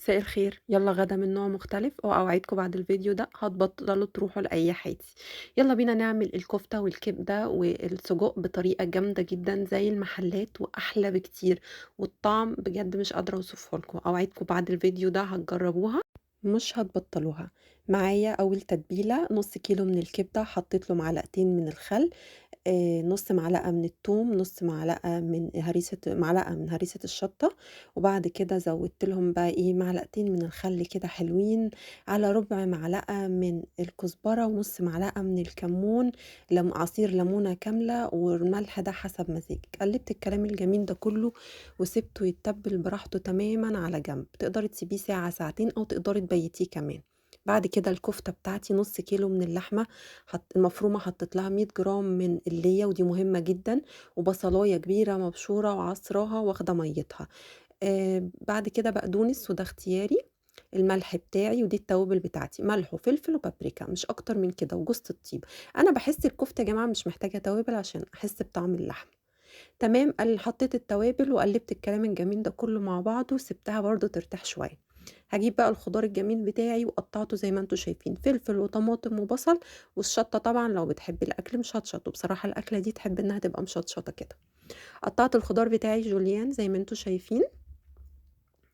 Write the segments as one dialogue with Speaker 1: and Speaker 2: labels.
Speaker 1: مساء الخير، يلا غدا من نوع مختلف وأوعدكم بعد الفيديو ده هتبطلوا تروحوا لأي حاتي. يلا بينا نعمل الكفتة والكبدة والسجق بطريقة جامدة جدا زي المحلات وأحلى بكتير، والطعم بجد مش قادرة أوصفه لكم. أوعدكم بعد الفيديو ده هتجربوها مش هتبطلوها. معايا أول تتبيلة نص كيلو من الكبدة، حطيت له معلقتين من الخل، نُص معلقة من التوم، نُص معلقة من هريسة الشطة، وبعد كده زوّدت لهم بقى إيه، معلقتين من الخل كده حلوين، على ربع معلقة من الكزبرة، ونُص معلقة من الكمون، عصير ليمونة كاملة، والملح ده حسب مزاجِك. قلّبت الكلام الجميل ده كلّه وسِبته يتبّل براحته تمامًا على جنب، تقدري تسيبيه ساعة، ساعتين، أو تقدري تبيتيه كمان. بعد كده الكفتة بتاعتي نُص كيلو من اللحمة المفرومة، حطيت لها 100 جرام من اللية ودي مهمة جدًا، وبصلاية كبيرة مبشورة وعصراها واخدة مَيّتها. بعد كده بقدونس وده اختياري، الملح بتاعي ودي التوابل بتاعتي، ملح وفلفل وبابريكا مش أكتر من كده وجوزة الطيب. أنا باحس الكفتة يا جماعة مش محتاجة توابل عشان أحس بطعم اللحمة. تمام، حطيت التوابل وقلّبت الكلام الجميل ده كلّه مع بعضه وسِبتها برضه ترتاح شوية. هاجيب بقى الخضار الجميل بتاعي وقطّعته زي ما أنتم شايفين، فلفل وطماطم وبصل، والشطة طبعًا لو بتحبي الأكل مشطشط، وبصراحة الأكلة دي تحب إنها تبقى مشطشطة كده. قطّعت الخضار بتاعي جوليان زي ما أنتم شايفين،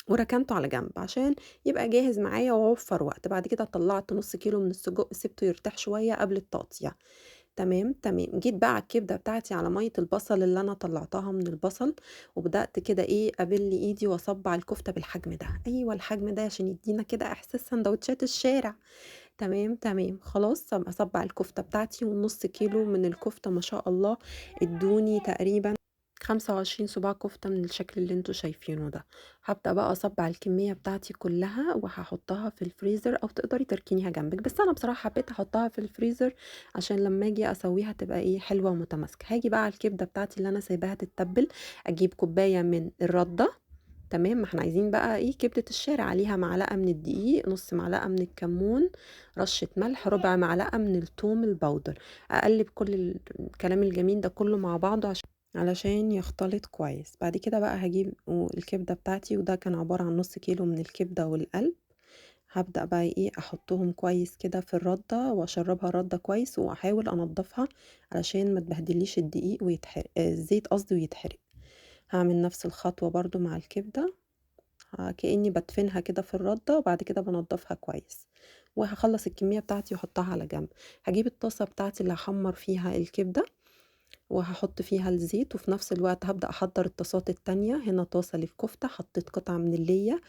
Speaker 1: وركنته على جنب عشان يبقى جاهز معايا وأوفّر وقت. بعد كده طلّعت نُص كيلو من السجق سِبته يرتاح شوية قبل التقطيع. تمام، تمام. جيت بقى على الكبدة بتاعتي، على مَيّة البصل اللي أنا طلّعتها من البصل، وبدأت كده إيه، أبِل إيدي وأصبّع الكفتة بالحجم ده، أيوه الحجم ده عشان يدّينا كده إحساس ساندوتشات الشارع. تمام، تمام، خلاص أبقى أصبّع الكفتة بتاعتي، والنُص كيلو من الكفتة ما شاء الله ادّوني تقريبًا 25 صباع كفتة من الشكل اللي أنتم شايفينه ده. هابدأ بقى أصبّع الكمية بتاعتي كلّها وهاحطها في الفريزر، أو تقدري تركنيها جنبِك، بس أنا بصراحة حبيت أحطها في الفريزر عشان لمّا آجي أسويها تبقى إيه، حلوة ومتماسكة. هاجي بقى على الكبدة بتاعتي اللي أنا سايباها تتبّل، أجيب كوباية من الردة. تمام، ما إحنا عايزين بقى إيه، كبدة الشارع، عليها معلقة من الدقيق، نُص معلقة من الكمون، رشة ملح، ربع معلقة من التوم البودر. أقلّب كل الكلام الجميل ده كلّه مع بعضه علشان يختلط كويس. بعد كده بقى هاجيب الكبدة بتاعتي، وده كان عبارة عن نُص كيلو من الكبدة والقلب. هابدأ بقى إيه، أحطهم كويس كده في الردة وأشرّبها رَدّة كويس، وأحاول أنضّفها علشان ما تبهدليش الدقيق ويتحرق، الزيت قصدي، ويتحرق. هاعمل نفس الخطوة برضه مع الكبدة، كإني بادفنها كده في الردة، وبعد كده بانضّفها كويس، وهاخلّص الكمية بتاعتي وأحطها على جنب. هاجيب الطاسة بتاعتي اللي هاحمّر فيها الكبدة، وهاحط فيها الزيت، وفي نفس الوقت هابدأ أحضّر الطاسات التانية. هنا طاسة للكفتة، حطيت قطعة من الليّة،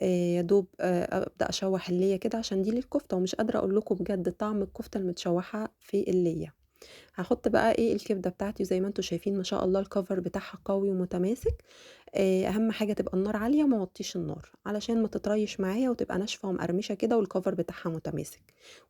Speaker 1: يا دوب أبدأ أشوّح الليّة كده عشان دي للكفتة، ومش قادرة أقول لكم بجد طعم الكفتة المتشوّحة في الليّة. هاحط بقى إيه، الكبدة بتاعتي، وزي ما أنتم شايفين ما شاء الله الcover بتاعها قوي ومتماسك. أهم حاجة تبقى النار عالية، ما اوطّيش النار علشان ما تطريش معايا وتبقى ناشفة ومقرمشة كده، والcover بتاعها متماسك.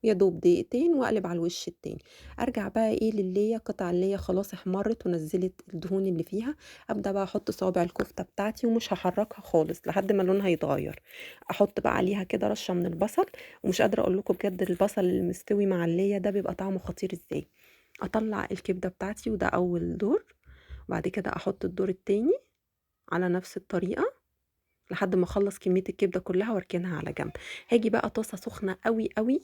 Speaker 1: ويا دوب دقيقتين وأقلب على الوش التاني. أرجع بقى إيه لليّة، قطع الليّة خلاص احمرت ونزّلت الدهون اللي فيها. أبدأ بقى أحط صوابع الكفتة بتاعتي ومش هاحرّكها خالص لحد ما لونها يتغيّر. أحط بقى عليها كده رشة من البصل، ومش قادرة أقول لكم بجد البصل المستوي مع الليّة ده بيبقى طعمه خطير إزاي. أطلّع الكبدة بتاعتي وده أول دور، وبعد كده أحط الدور التاني على نفس الطريقة لحد ما أخلّص كمية الكبدة كلّها وأركنها على جنب. هاجي بقى طاسة سخنة أوي، أوي،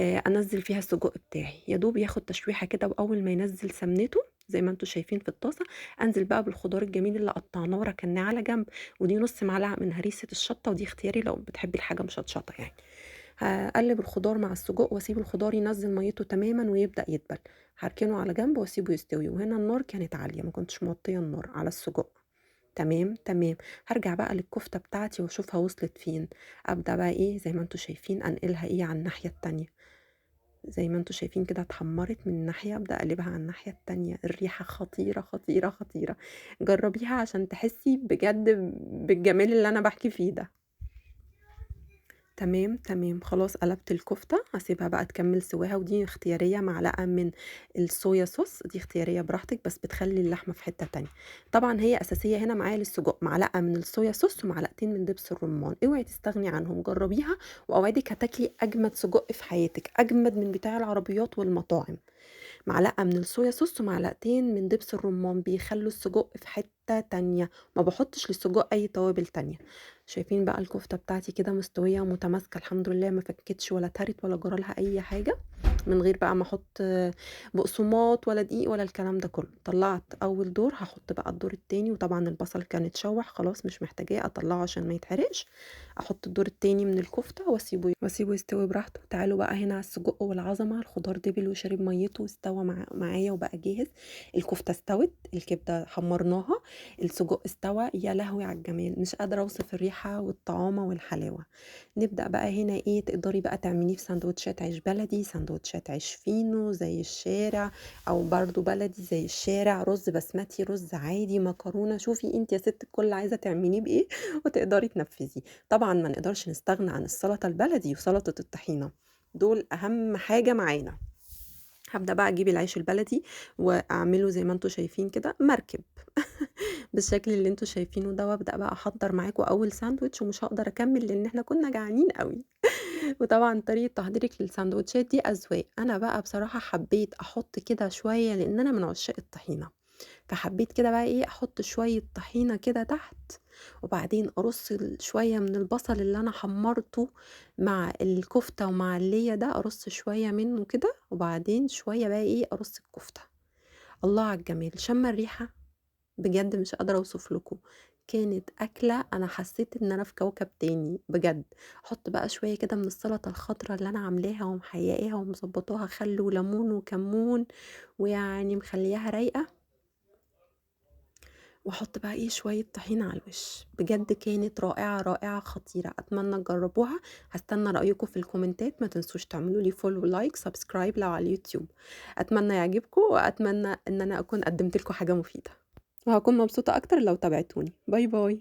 Speaker 1: أنزّل فيها السجق بتاعي، يا دوب ياخد تشويحة كده، وأول ما ينزّل سمنته زي ما أنتم شايفين في الطاسة، أنزل بقى بالخضار الجميل اللي قطّعناه وركناه على جنب، ودي نُص معلقة من هريسة الشطة، ودي اختياري لو بتحبي الحاجة مشطشطة يعني. هاقلّب الخضار مع السجق واسيب الخضار ينزّل مَيّته تمامًا ويبدأ يدبل. هاركنه على جنب واسيبه يستوي، وهنا النار كانت عالية، ما كنتش موطية النار على السجق. تمام، تمام. هارجع بقى للكفتة بتاعتي واشوفها وصلت فين. أبدأ بقى إيه، زي ما أنتم شايفين أنقلها إيه على الناحية التانية، زي ما أنتم شايفين كده اتحمّرت من ناحية، أبدأ أقلبها على الناحية التانية. الريحة خطيرة، خطيرة، خطيرة. جرّبيها عشان تحسّي بجد بالجمال اللي أنا باحكي فيه ده. تمام، تمام، خلاص قلبت الكفتة، هاسيبها بقى تكمّل سواها، ودي اختيارية، معلقة من الصويا صوص، دي اختيارية براحتك بس بتخلّي اللحمة في حتّة تانية. طبعًا هي أساسية هنا معايا للسجق، معلقة من الصويا صوص ومعلقتين من دبس الرمان، اوعي تستغني عنهم، جرّبيها وأوعدِك هتاكلي أجمد سجق في حياتِك، أجمد من بتاع العربيات والمطاعم. معلقة من الصويا صوص ومعلقتين من دبس الرمان بيخلّوا السجق في حتّة تانية، ما باحطش للسجق أي توابل تانية. شايفين بقى الكفتة بتاعتي كده مستوية ومتماسكة الحمد لله ما فكِّتش ولا اتهرت ولا جرى لها أي حاجة، من غير بقى ما أحط بقسماط ولا دقيق ولا الكلام ده كلّه. طلّعت أول دور، هاحط بقى الدور التاني، وطبعًا البصل كان اتشوّح خلاص مش محتاجاه أطلّعه عشان ما يتحرقش. أحط الدور التاني من الكفتة واسيبه يستوي براحته. تعالوا بقى هنا على السجق والعظمة، الخضار دبل وشرب ميته واستوى معايا وبقى جاهز. الكفتة استوت، الكبدة حمرناها، السجق استوى. يا لهوي على الجمال، مش قادرة اوصف الريحة والطعامة والحلاوة. نبدأ بقى هنا ايه، تقدري بقى تعمليه في سندوتشات عيش بلدي، سندوتشات عيش فينو زي الشارع، او برضو بلدي زي الشارع، رز بسمتي، رز عادي، مكرونة. شوفي انت يا ست الكل عايزة تعمليه بايه وتقدري تنفذيه. طبعا ما نقدرش نستغنى عن السلطة البلدي وسلطة الطحينة، دول اهم حاجة معانا. هبدأ بقى اجيب العيش البلدي واعمله زي ما انتوا شايفين كده مركب بالشكل اللي انتوا شايفينه ده، وابدأ بقى احضر معاكم اول ساندوتش، ومش هقدر اكمل لان احنا كنا جعانين قوي. وطبعا طريقة تحضيرك للساندوتشات دي اذواق. انا بقى بصراحة حبيت احط كده شوية لان انا من عشاق الطحينة، فحبيت كده بقى ايه احط شوية طحينة كده تحت، وبعدين ارص شوية من البصل اللي انا حمرته مع الكفتة ومع اللية ده، ارص شوية منه كده، وبعدين شوية بقى ايه ارص الكفتة. الله على الجمال، شم الريحة بجد مش قادرة اوصف لكم. كانت أكلة أنا حسيت إن أنا في كوكب تاني بجد. أحط بقى شوية كده من السلطة الخضرا اللي أنا عاملاها ومحيقاها ومظبطاها خل وليمون وكمون، ويعني مخلياها رايقة، واحط بقى ايه شوية طحينة على الوش. بجد كانت رائعة رائعة خطيرة، اتمنى تجربوها. هستنى رأيكم في الكومنتات، ما تنسوش تعملوا لي فولو لايك سبسكرايب لو على اليوتيوب. اتمنى يعجبكم، واتمنى ان انا اكون قدمت لكم حاجة مفيدة، وهكون مبسوطة اكتر لو تابعتوني. باي باي.